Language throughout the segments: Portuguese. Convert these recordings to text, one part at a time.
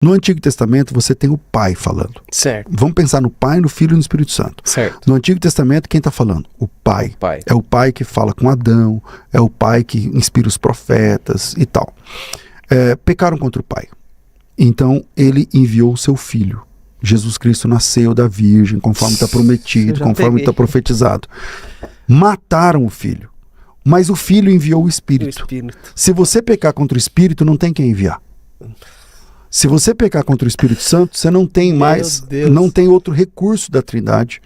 No Antigo Testamento você tem o Pai falando. Certo. Vamos pensar no Pai, no Filho e no Espírito Santo. Certo. No Antigo Testamento, quem está falando? O Pai. O Pai. É o Pai que fala com Adão, é o Pai que inspira os profetas e tal. Pecaram contra o Pai. Então ele enviou o seu Filho. Jesus Cristo nasceu da Virgem, conforme está prometido, conforme está profetizado. Mataram o Filho. Mas o Filho enviou o Espírito. Se você pecar contra o Espírito, não tem quem enviar. Se você pecar contra o Espírito Santo, você não tem mais, não tem outro recurso da Trindade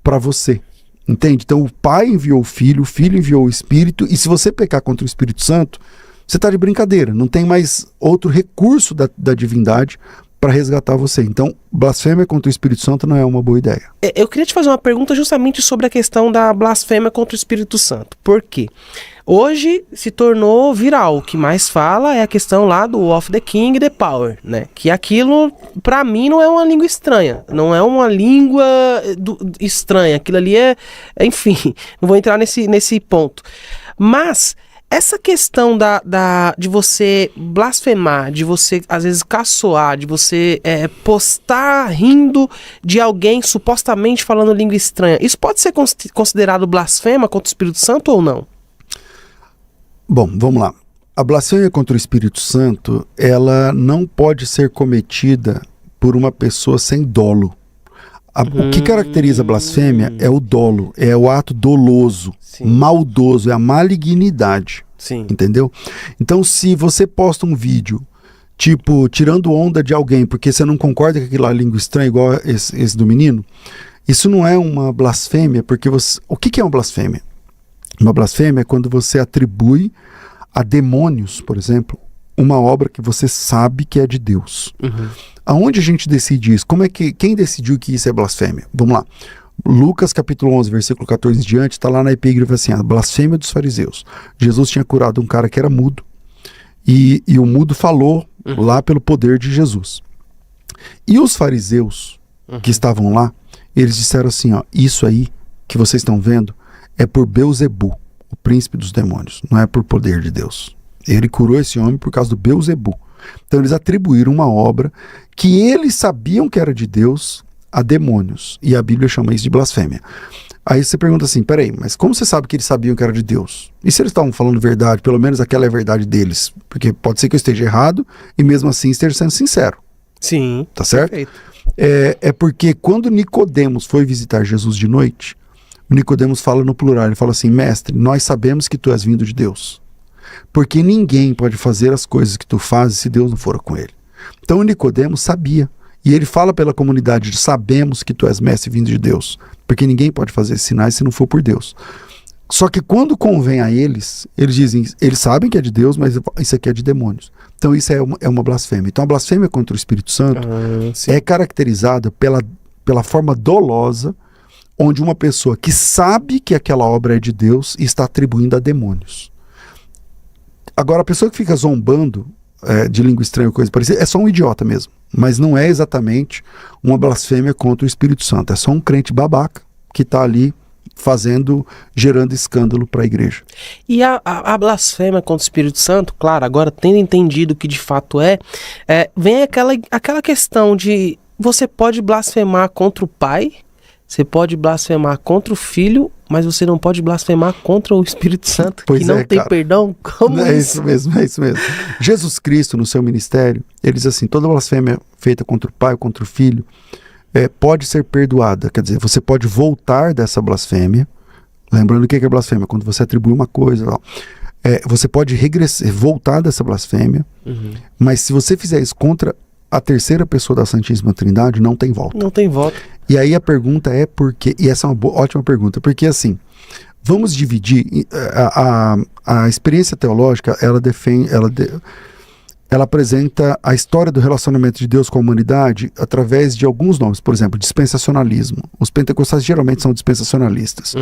para você. Entende? Então o Pai enviou o Filho enviou o Espírito, e se você pecar contra o Espírito Santo, você está de brincadeira. Não tem mais outro recurso da divindade para resgatar você. Então, blasfêmia contra o Espírito Santo não é uma boa ideia. Eu queria te fazer uma pergunta justamente sobre a questão da blasfêmia contra o Espírito Santo. Por quê? Hoje se tornou viral. O que mais fala é a questão lá do of the king, the power, né? Que aquilo, pra mim, não é uma língua estranha. Não é uma língua estranha. Aquilo ali enfim, não vou entrar nesse ponto. Mas essa questão de você blasfemar, de você, às vezes, caçoar, de você postar rindo de alguém supostamente falando língua estranha, isso pode ser considerado blasfema contra o Espírito Santo ou não? Bom, vamos lá. A blasfêmia contra o Espírito Santo, ela não pode ser cometida por uma pessoa sem dolo. O que caracteriza a blasfêmia é o dolo, é o ato doloso, sim, maldoso, é a malignidade. Sim. Entendeu? Então, se você posta um vídeo, tipo, tirando onda de alguém, porque você não concorda com aquela língua estranha, igual esse do menino, isso não é uma blasfêmia, porque você... O que é uma blasfêmia? Uma blasfêmia é quando você atribui a demônios, por exemplo, uma obra que você sabe que é de Deus. Uhum. Aonde a gente decide isso? Quem decidiu que isso é blasfêmia? Vamos lá. Lucas capítulo 11, versículo 14 em diante, está lá na epígrafe assim, a blasfêmia dos fariseus. Jesus tinha curado um cara que era mudo, e o mudo falou lá pelo poder de Jesus. E os fariseus que estavam lá, eles disseram assim, ó, isso aí que vocês estão vendo é por Beelzebu, o príncipe dos demônios, não é por poder de Deus. Ele curou esse homem por causa do Beelzebu. Então eles atribuíram uma obra que eles sabiam que era de Deus a demônios. E a Bíblia chama isso de blasfêmia. Aí você pergunta assim, peraí, mas como você sabe que eles sabiam que era de Deus? E se eles estavam falando verdade, pelo menos aquela é a verdade deles? Porque pode ser que eu esteja errado e mesmo assim esteja sendo sincero. Sim. Tá certo? É porque quando Nicodemos foi visitar Jesus de noite, Nicodemos fala no plural, ele fala assim, mestre, nós sabemos que tu és vindo de Deus. Porque ninguém pode fazer as coisas que tu fazes se Deus não for com ele. Então Nicodemos sabia. E ele fala pela comunidade, sabemos que tu és mestre vindo de Deus. Porque ninguém pode fazer esses sinais se não for por Deus. Só que quando convém a eles, eles dizem, eles sabem que é de Deus, mas isso aqui é de demônios. Então isso é uma blasfêmia. Então a blasfêmia contra o Espírito Santo é caracterizada pela forma dolosa, onde uma pessoa que sabe que aquela obra é de Deus e está atribuindo a demônios. Agora, a pessoa que fica zombando de língua estranha ou coisa parecida, é só um idiota mesmo. Mas não é exatamente uma blasfêmia contra o Espírito Santo. É só um crente babaca que está ali gerando escândalo para a igreja. E a blasfêmia contra o Espírito Santo, claro, agora tendo entendido o que de fato vem aquela questão de você pode blasfemar contra o Pai, você pode blasfemar contra o Filho, mas você não pode blasfemar contra o Espírito Santo, que não tem perdão? Como isso? É isso mesmo. Jesus Cristo, no seu ministério, ele diz assim, toda blasfêmia feita contra o Pai ou contra o Filho pode ser perdoada. Quer dizer, você pode voltar dessa blasfêmia. Lembrando o que é blasfêmia? Quando você atribui uma coisa, você pode voltar dessa blasfêmia, mas se você fizer isso contra a terceira pessoa da Santíssima Trindade, não tem volta. Não tem volta. E aí a pergunta é por quê? E essa é uma ótima pergunta, porque assim, vamos dividir a experiência teológica, ela apresenta a história do relacionamento de Deus com a humanidade através de alguns nomes, por exemplo, dispensacionalismo. Os pentecostais geralmente são dispensacionalistas.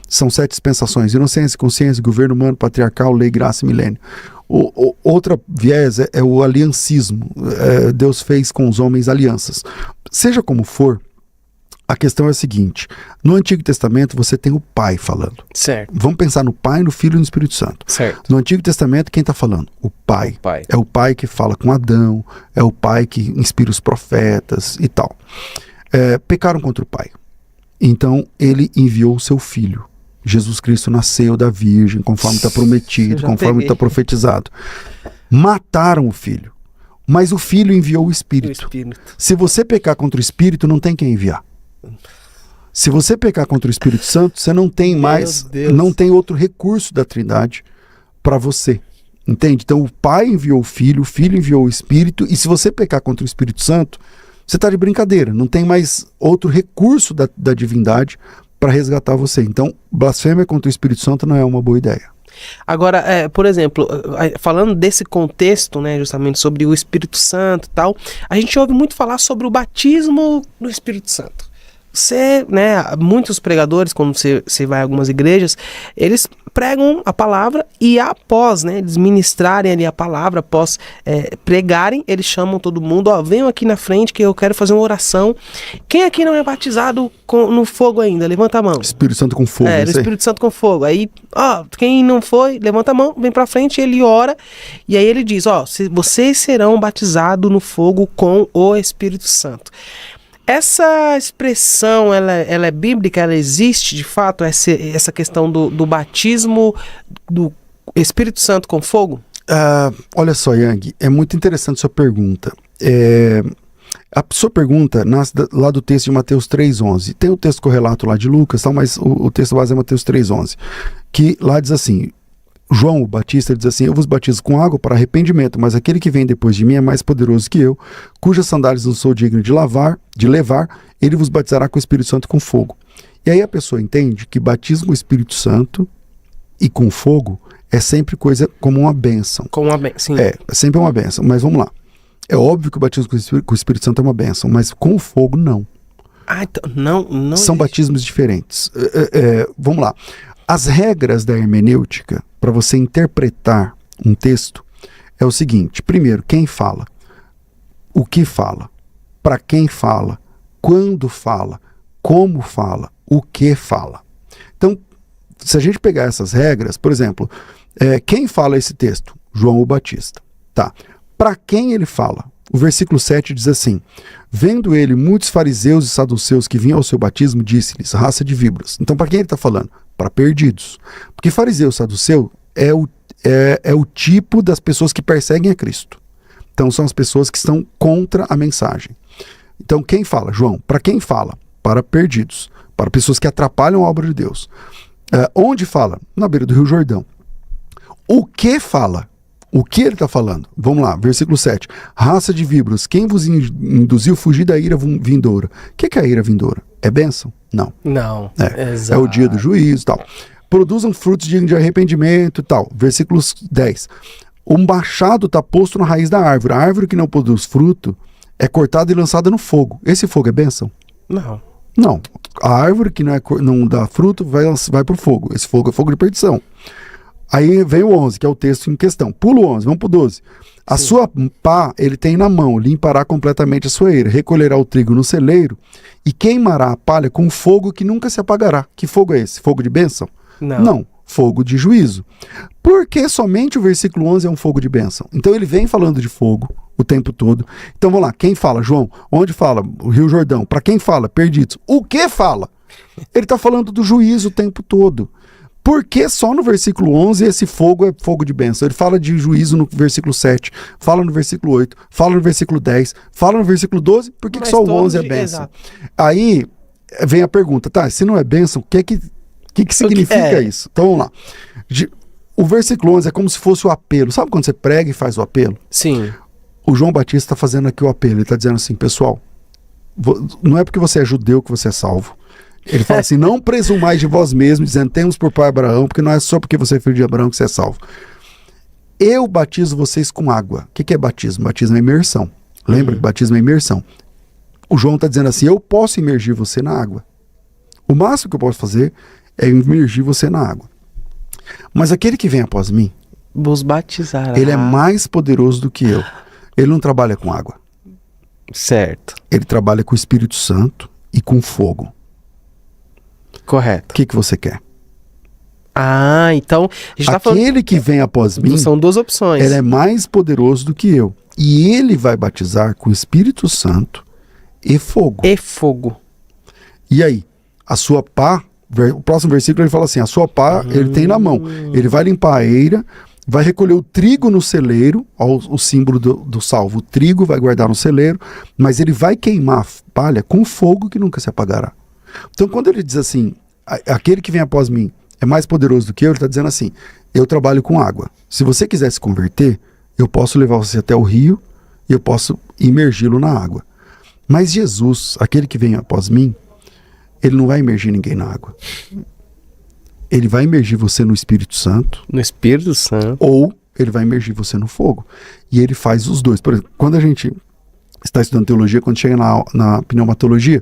São 7 dispensações: inocência, consciência, governo humano, patriarcal, lei, graça e milênio. Outra viés é o aliancismo. Deus fez com os homens alianças. Seja como for, A questão é a seguinte, no Antigo Testamento você tem o Pai falando. Certo. Vamos pensar no Pai, no Filho e no Espírito Santo. Certo. No Antigo Testamento, quem está falando? O Pai. O Pai. É o Pai que fala com Adão, é o Pai que inspira os profetas e tal. Pecaram contra o Pai. Então, ele enviou o seu Filho. Jesus Cristo nasceu da Virgem, conforme está prometido, conforme está profetizado. Mataram o Filho. Mas o Filho enviou o Espírito. Se você pecar contra o Espírito, não tem quem enviar. Se você pecar contra o Espírito Santo, você não tem mais, não tem outro recurso da Trindade para você. Entende? Então o Pai enviou o Filho enviou o Espírito, e se você pecar contra o Espírito Santo, você está de brincadeira. Não tem mais outro recurso da divindade para resgatar você. Então, blasfêmia contra o Espírito Santo não é uma boa ideia. Agora, por exemplo, falando desse contexto, né, justamente sobre o Espírito Santo e tal, a gente ouve muito falar sobre o batismo do Espírito Santo. Você, né, muitos pregadores, quando você vai a algumas igrejas, eles pregam a palavra e após, né, eles ministrarem ali a palavra, após pregarem, eles chamam todo mundo, venham aqui na frente que eu quero fazer uma oração. Quem aqui não é batizado no fogo ainda? Levanta a mão. Espírito Santo com fogo. O Espírito Santo com fogo. Aí, quem não foi, levanta a mão, vem pra frente, ele ora, e aí ele diz, vocês serão batizados no fogo com o Espírito Santo. Essa expressão, ela é bíblica, ela existe de fato, essa questão do batismo do Espírito Santo com fogo? Olha só, Yang, é muito interessante sua pergunta. A sua pergunta nasce lá do texto de Mateus 3,11. Tem o texto correlato lá de Lucas, mas o texto base é Mateus 3,11, que lá diz assim, João o Batista diz assim, eu vos batizo com água para arrependimento, mas aquele que vem depois de mim é mais poderoso que eu, cujas sandálias não sou digno de levar, ele vos batizará com o Espírito Santo e com fogo. E aí a pessoa entende que batismo com o Espírito Santo e com fogo é sempre coisa como uma bênção. Como uma bênção, sim. É sempre uma bênção, mas vamos lá. É óbvio que o batismo com o Espírito Santo é uma bênção, mas com o fogo não. Então, não são batismos diferentes. Vamos lá. As regras da hermenêutica para você interpretar um texto é o seguinte: primeiro, quem fala, o que fala, para quem fala, quando fala, como fala, o que fala. Então, se a gente pegar essas regras, por exemplo, quem fala esse texto? João o Batista. Tá. Para quem ele fala? O versículo 7 diz assim: vendo ele muitos fariseus e saduceus que vinham ao seu batismo, disse-lhes, raça de víboras. Então, para quem ele está falando? Para perdidos. Porque fariseu e saduceu é o tipo das pessoas que perseguem a Cristo. Então, são as pessoas que estão contra a mensagem. Então, quem fala? João. Para quem fala? Para perdidos. Para pessoas que atrapalham a obra de Deus. Onde fala? Na beira do Rio Jordão. O que fala? O que ele está falando? Vamos lá, versículo 7. Raça de víboras, quem vos induziu a fugir da ira vindoura? O que é a ira vindoura? É bênção? Não. Não. É o dia do juízo e tal. Produzam frutos dignos de arrependimento e tal. Versículo 10. O machado está posto na raiz da árvore. A árvore que não produz fruto é cortada e lançada no fogo. Esse fogo é bênção? Não. Não. A árvore que não dá fruto vai para o fogo. Esse fogo é fogo de perdição. Aí vem o 11, que é o texto em questão. Pula o 11, vamos pro 12. A sua pá ele tem na mão, limpará completamente a sua eira, recolherá o trigo no celeiro e queimará a palha com fogo que nunca se apagará. Que fogo é esse? Fogo de bênção? Não, fogo de juízo. Por que somente o versículo 11 é um fogo de bênção? Então ele vem falando de fogo o tempo todo. Então vamos lá, quem fala? João. Onde fala? O Rio Jordão. Para quem fala? Perdidos. O que fala? Ele está falando do juízo o tempo todo. Por que só no versículo 11 esse fogo é fogo de bênção? Ele fala de juízo no versículo 7, fala no versículo 8, fala no versículo 10, fala no versículo 12, por que só o 11 é bênção? Exato. Aí vem a pergunta, tá, se não é bênção, o que significa isso? Então vamos lá. O versículo 11 é como se fosse o apelo. Sabe quando você prega e faz o apelo? Sim. O João Batista está fazendo aqui o apelo, ele está dizendo assim, pessoal, não é porque você é judeu que você é salvo. Ele fala assim, não presumais de vós mesmos, dizendo, temos por pai Abraão, porque não é só porque você é filho de Abraão que você é salvo. Eu batizo vocês com água. O que é batismo? Batismo é imersão. Lembra que batismo é imersão? O João está dizendo assim, eu posso imergir você na água. O máximo que eu posso fazer é imergir você na água. Mas aquele que vem após mim, vos batizará. Ele é mais poderoso do que eu. Ele não trabalha com água. Certo. Ele trabalha com o Espírito Santo. e com fogo. Correto. O que você quer? Ah, então a gente tá Aquele que vem após mim, são duas opções. ele é mais poderoso do que eu. E ele vai batizar com o Espírito Santo e fogo. E fogo. E aí, a sua pá, o próximo versículo ele fala assim, a sua pá ele tem na mão. Ele vai limpar a eira, vai recolher o trigo no celeiro, ó, o símbolo do salvo. O trigo vai guardar no celeiro, mas ele vai queimar a palha com fogo que nunca se apagará. Então quando ele diz assim, aquele que vem após mim é mais poderoso do que eu, ele está dizendo assim, eu trabalho com água. Se você quiser se converter, eu posso levar você até o rio e eu posso imergi-lo na água. Mas Jesus, aquele que vem após mim, ele não vai imergir ninguém na água. Ele vai imergir você no Espírito Santo. No Espírito Santo. Ou ele vai imergir você no fogo. E ele faz os dois. Por exemplo, quando a gente está estudando teologia, quando chega na pneumatologia,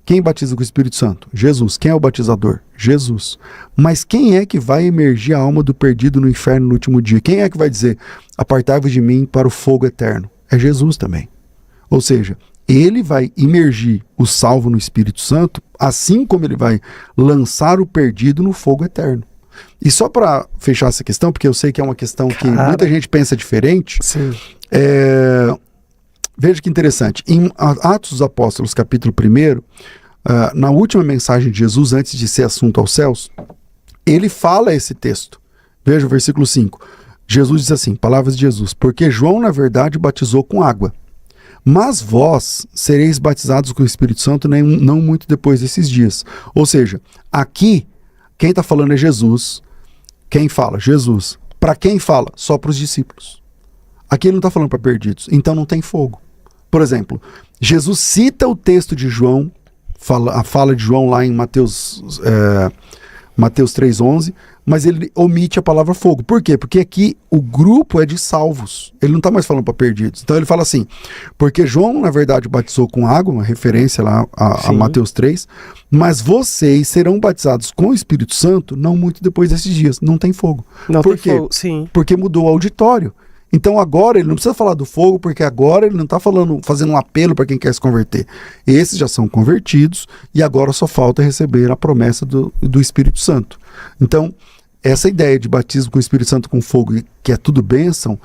quem batiza com o Espírito Santo? Jesus. Quem é o batizador? Jesus. Mas quem é que vai emergir a alma do perdido no inferno no último dia? Quem é que vai dizer, apartai-vos de mim para o fogo eterno? É Jesus também. Ou seja, ele vai imergir o salvo no Espírito Santo, assim como ele vai lançar o perdido no fogo eterno. E só para fechar essa questão, porque eu sei que é uma questão que muita gente pensa diferente. Sim. Veja que interessante. Em Atos dos Apóstolos, capítulo 1, na última mensagem de Jesus, antes de ser assunto aos céus, ele fala esse texto. Veja o versículo 5. Jesus diz assim, palavras de Jesus, porque João, na verdade, batizou com água. Mas vós sereis batizados com o Espírito Santo não muito depois desses dias. Ou seja, aqui, quem está falando é Jesus. Quem fala? Jesus. Para quem fala? Só para os discípulos. Aqui ele não está falando para perdidos. Então não tem fogo. Por exemplo, Jesus cita o texto de João, a fala de João lá em Mateus 3,11, mas ele omite a palavra fogo. Por quê? Porque aqui o grupo é de salvos. Ele não está mais falando para perdidos. Então ele fala assim, porque João, na verdade, batizou com água, uma referência lá a Mateus 3, mas vocês serão batizados com o Espírito Santo não muito depois desses dias. Não tem fogo. Não Por tem quê? fogo, sim. Porque mudou o auditório. Então agora ele não precisa falar do fogo, porque agora ele não está fazendo um apelo para quem quer se converter. Esses já são convertidos e agora só falta receber a promessa do Espírito Santo. Então, essa ideia de batismo com o Espírito Santo com fogo, que é tudo bênção,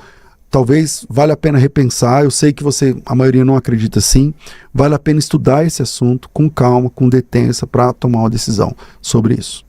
talvez valha a pena repensar. Eu sei que a maioria não acredita assim. Vale a pena estudar esse assunto com calma, com detença, para tomar uma decisão sobre isso.